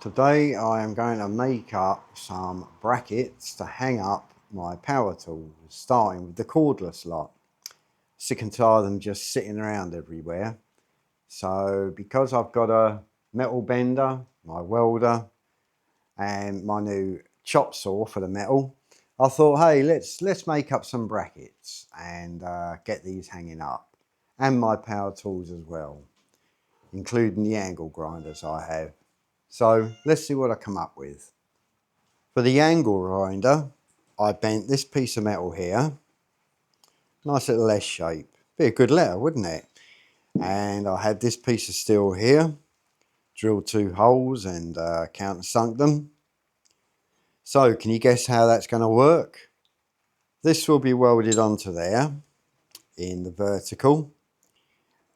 Today I am going to make up some brackets to hang up my power tools, starting with the cordless lot. Sick and tired of them just sitting around everywhere. So because I've got a metal bender, my welder and my new chop saw for the metal, I thought, hey, let's make up some brackets and get these hanging up, and my power tools as well, including the angle grinders I have. So let's see what I come up with. For the angle grinder, I bent this piece of metal here. Nice little S shape. Be a good letter, wouldn't it? And I had this piece of steel here. Drilled 2 holes and countersunk them. So can you guess how that's going to work? This will be welded onto there in the vertical.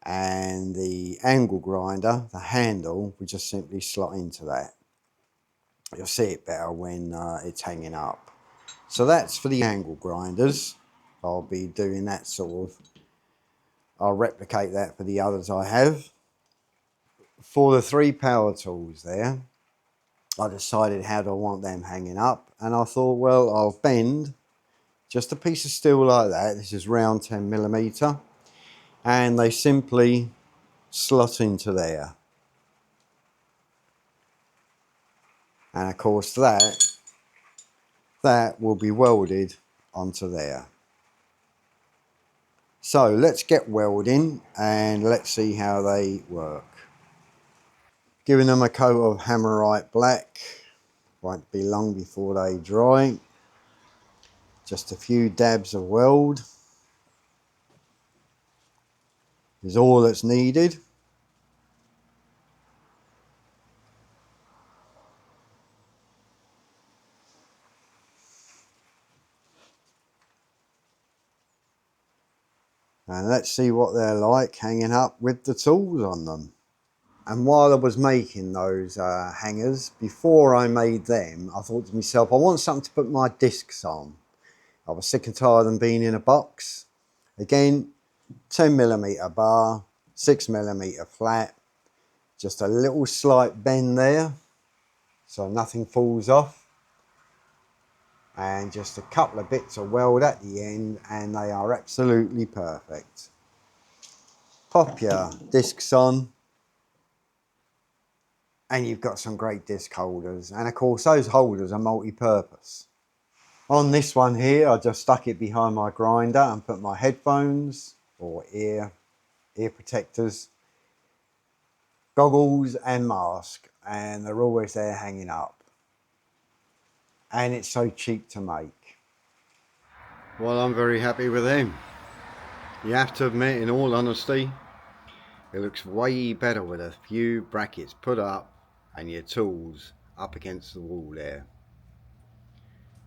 And the angle grinder, the handle, will just simply slot into that. You'll see it better when it's hanging up. So that's for the angle grinders. I'll be doing that I'll replicate that for the others I have. For the 3 power tools there, I decided how do I want them hanging up, and I thought, well, I'll bend just a piece of steel like that. This is round 10mm, and they simply slot into there. And of course that will be welded onto there. So let's get welding and let's see how they work. Giving them a coat of hammerite black. Won't be long before they dry. Just a few dabs of weld is all that's needed. And let's see what they're like hanging up with the tools on them. And while I was making those hangers, before I made them, I thought to myself, I want something to put my discs on. I was sick and tired of them being in a box. Again, 10mm bar, 6mm flat, just a little slight bend there so nothing falls off, and just a couple of bits of weld at the end and they are absolutely perfect. Pop your discs on and you've got some great disc holders, and of course those holders are multi-purpose. On this one here, I just stuck it behind my grinder and put my headphones or ear protectors, goggles and mask, and they're always there hanging up. And it's so cheap to make. Well, I'm very happy with them. You have to admit, in all honesty, it looks way better with a few brackets put up and your tools up against the wall there.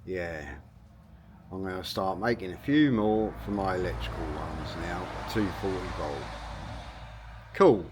Yeah, I'm going to start making a few more for my electrical ones now, 240 volt. Cool.